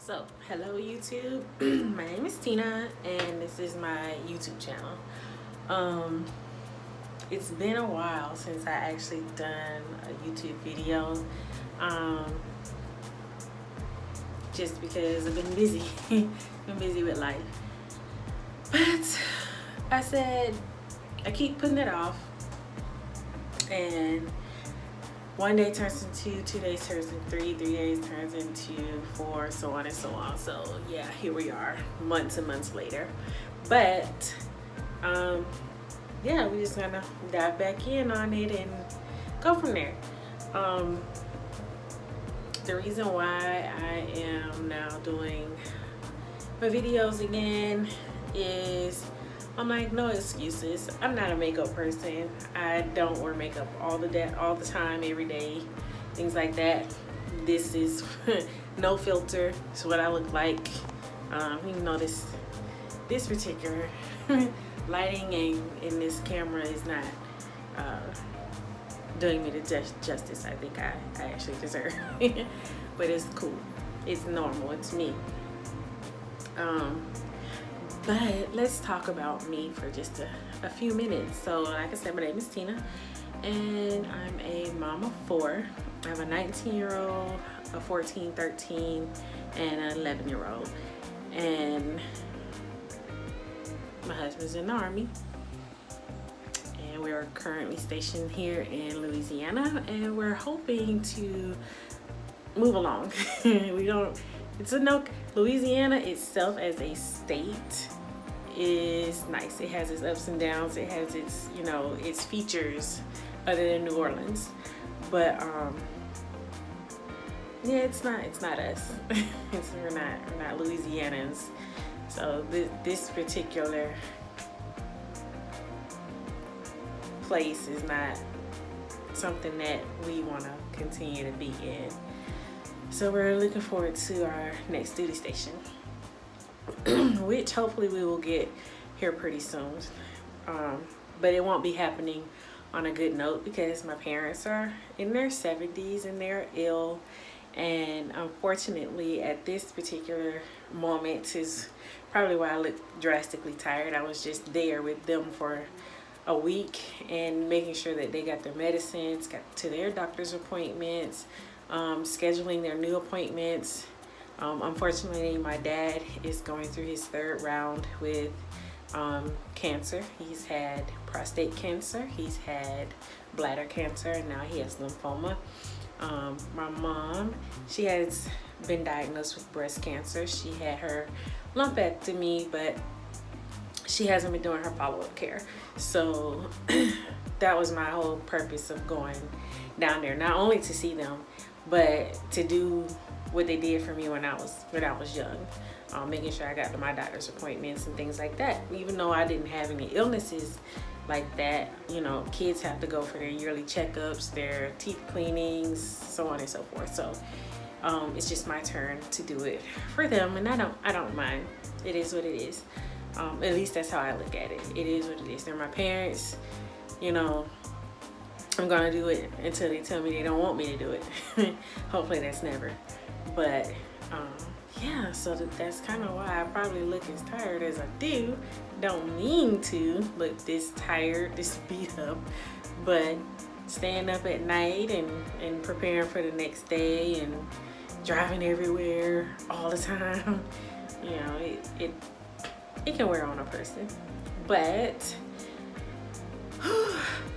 So, hello YouTube. My name is Tina and this is my YouTube channel. It's been a while since I actually done a YouTube video. Just because I've been busy. Been busy with life. But I said I keep putting it off, and one day turns into 2 days, turns into 3 days turns into 4, so on and so on. So yeah, here we are, months and months later. But yeah, we're just gonna dive back in on it and go from there. The reason why I am now doing my videos again is I'm like, no excuses. I'm not a makeup person. I don't wear makeup all the time, every day, things like that. This is no filter. It's what I look like. Even though this particular lighting in this camera is not doing me the justice I think I actually deserve. But it's cool. It's normal. It's me. But let's talk about me for just a few minutes. So like I said, my name is Tina and I'm a mom of 4. I have a 19-year-old, a 14, 13, and an 11-year-old. And my husband's in the Army. And we're currently stationed here in Louisiana, and we're hoping to move along. Louisiana itself as a state is nice. It has its ups and downs. It has its, its features other than New Orleans. But yeah, it's not us. We're not Louisianans. So this particular place is not something that we want to continue to be in. So we're looking forward to our next duty station, which hopefully we will get here pretty soon. But it won't be happening on a good note because my parents are in their 70s and they're ill. And unfortunately, at this particular moment is probably why I look drastically tired. I was just there with them for a week and making sure that they got their medicines, got to their doctor's appointments, scheduling their new appointments. Unfortunately, my dad is going through his 3rd round with cancer. He's had prostate cancer, he's had bladder cancer, and now he has lymphoma. My mom, she has been diagnosed with breast cancer. She had her lumpectomy, but she hasn't been doing her follow-up care. So that was my whole purpose of going down there, not only to see them, but to do what they did for me when I was young, making sure I got to my doctor's appointments and things like that. Even though I didn't have any illnesses like that, kids have to go for their yearly checkups, their teeth cleanings, so on and so forth. So it's just my turn to do it for them, and I don't mind. It is what it is. At least that's how I look at it. It is what it is. They're my parents. I'm gonna do it until they tell me they don't want me to do it. Hopefully that's never. But yeah, so that's kind of why I probably look as tired as I do. Don't mean to look this tired, this beat up, but staying up at night and preparing for the next day and driving everywhere all the time, it can wear on a person. But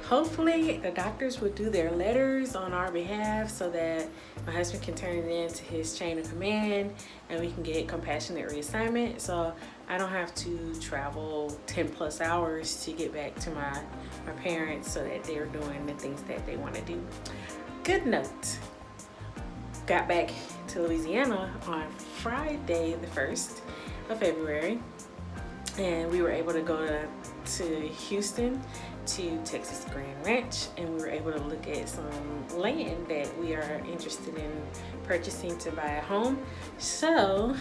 hopefully the doctors will do their letters on our behalf so that my husband can turn it in to his chain of command and we can get compassionate reassignment, so I don't have to travel 10+ hours to get back to my parents so that they're doing the things that they want to do. Good note. Got back to Louisiana on Friday the 1st of February, and we were able to go to Houston to Texas Grand Ranch, and we were able to look at some land that we are interested in purchasing to buy a home. So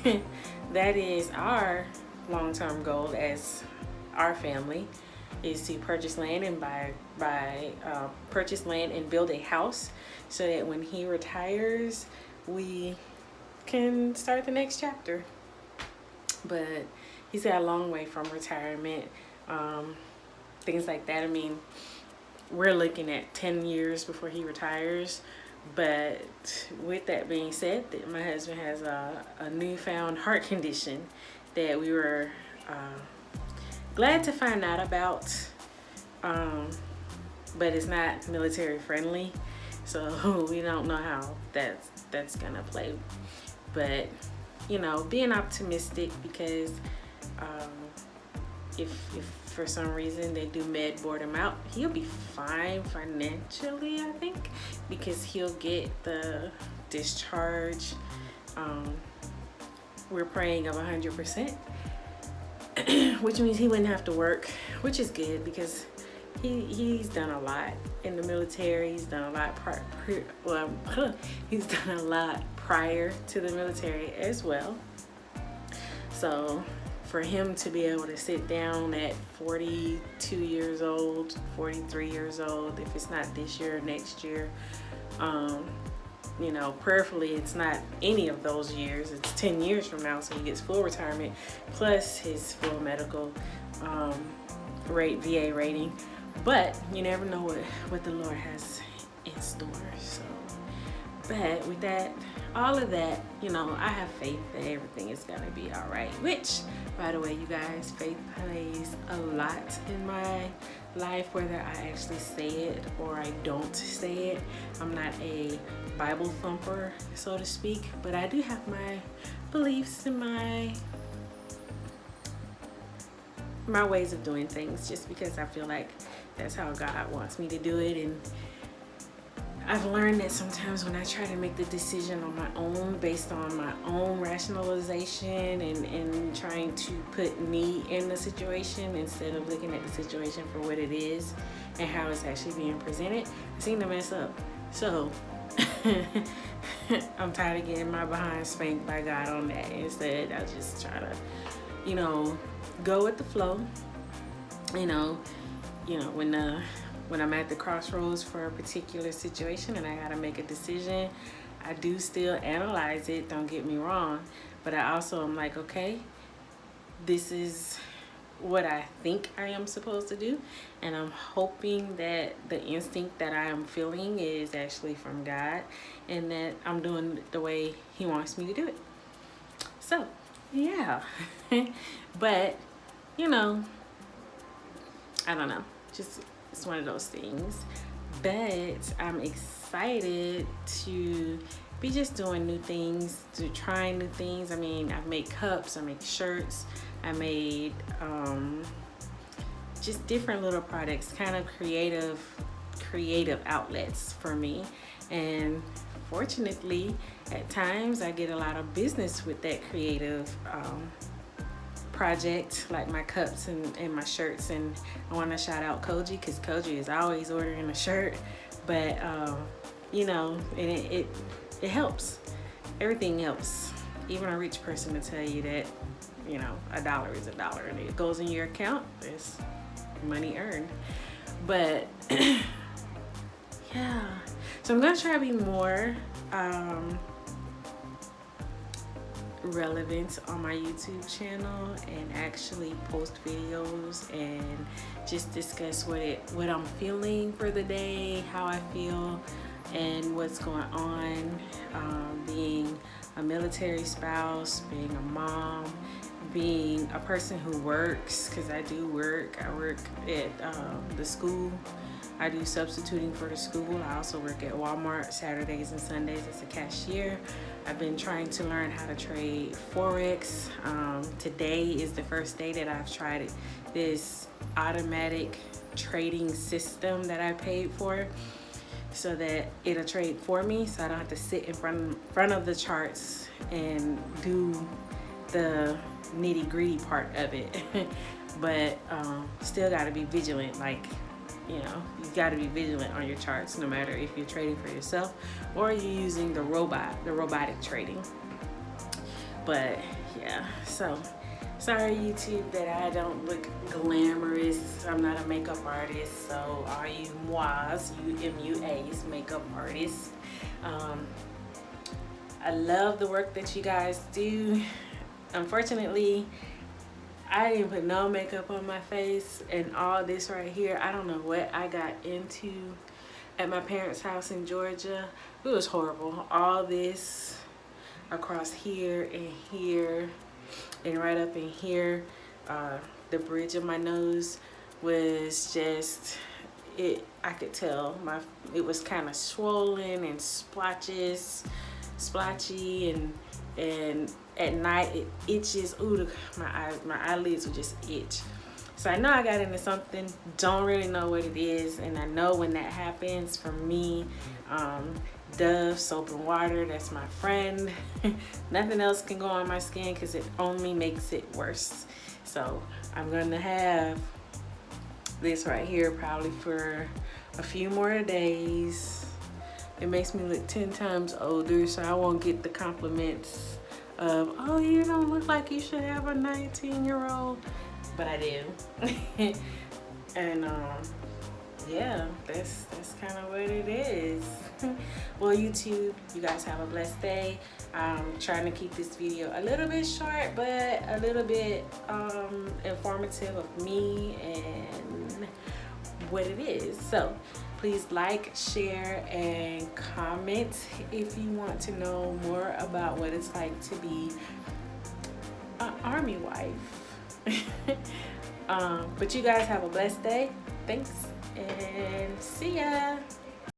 that is our long-term goal as our family, is to purchase land and purchase land and build a house so that when he retires we can start the next chapter. But he's got a long way from retirement, things like that. I mean, we're looking at 10 years before he retires. But with that being said, my husband has a newfound heart condition that we were glad to find out about, but it's not military friendly, so we don't know how that's gonna play. But you know, being optimistic, because if for some reason they do med board him out, he'll be fine financially, I think, because he'll get the discharge. We're praying of 100%, which means he wouldn't have to work, which is good, because he's done a lot in the military. He's done a lot he's done a lot prior to the military as well. So for him to be able to sit down at 42 years old, 43 years old, if it's not this year or next year, you know, prayerfully it's not any of those years, it's 10 years from now, so he gets full retirement plus his full medical VA rating. But you never know what the Lord has in store. So, but with that, all of that, you know, I have faith that everything is gonna be all right. Which, by the way, you guys, faith plays a lot in my life, whether I actually say it or I don't say it. I'm not a Bible thumper, so to speak, but I do have my beliefs and my ways of doing things, just because I feel like that's how God wants me to do it. And I've learned that sometimes when I try to make the decision on my own, based on my own rationalization and trying to put me in the situation instead of looking at the situation for what it is and how it's actually being presented, I seem to mess up. So I'm tired of getting my behind spanked by God on that. Instead, I just try to, you know, go with the flow. You know, when I'm at the crossroads for a particular situation and I gotta make a decision, I do still analyze it, don't get me wrong, but I also am like, okay, this is what I think I am supposed to do, and I'm hoping that the instinct that I am feeling is actually from God and that I'm doing it the way He wants me to do it. So, yeah. But, you know, I don't know, just it's one of those things. But I'm excited to be just doing new things, to trying new things. I mean, I've made cups, I make shirts, I made just different little products, kind of creative outlets for me. And fortunately, at times I get a lot of business with that creative project, like my cups and my shirts. And I want to shout out Koji, because Koji is always ordering a shirt. But you know, and it helps. Everything helps. Even a rich person to tell you that, you know, $1 is $1 and it goes in your account, it's money earned. But yeah, so I'm gonna try to be more relevant on my YouTube channel and actually post videos and just discuss what I'm feeling for the day, how I feel, and what's going on, being a military spouse, being a mom, being a person who works, because I do work. I work at the school. I do substituting for the school. I also work at Walmart Saturdays and Sundays as a cashier. I've been trying to learn how to trade Forex. Today is the first day that I've tried it, this automatic trading system that I paid for, so that it'll trade for me, so I don't have to sit in front of the charts and do the nitty-gritty part of it. But still got to be vigilant. Like, you know, you got to be vigilant on your charts, no matter if you're trading for yourself or you're using the robotic trading. But yeah, so sorry YouTube that I don't look glamorous. I'm not a makeup artist, so all you MUAs, MUAs, makeup artists, I love the work that you guys do. Unfortunately, I didn't put no makeup on my face, and all this right here, I don't know what I got into at my parents' house in Georgia. It was horrible. All this across here and right up in here, the bridge of my nose was just, I could tell it was kind of swollen and splotchy, and at night it itches. Ooh, my eyelids would just itch. So I know I got into something, don't really know what it is, and I know when that happens, for me, Dove soap and water, that's my friend. Nothing else can go on my skin because it only makes it worse. So I'm gonna have this right here probably for a few more days. It makes me look 10 times older, so I won't get the compliments of, oh, you don't look like you should have a 19-year-old, but I do. And yeah, that's kind of what it is. Well, YouTube, you guys have a blessed day. I'm trying to keep this video a little bit short, but a little bit informative of me and what it is. So please like, share, and comment if you want to know more about what it's like to be an army wife. But you guys have a blessed day. Thanks, and see ya.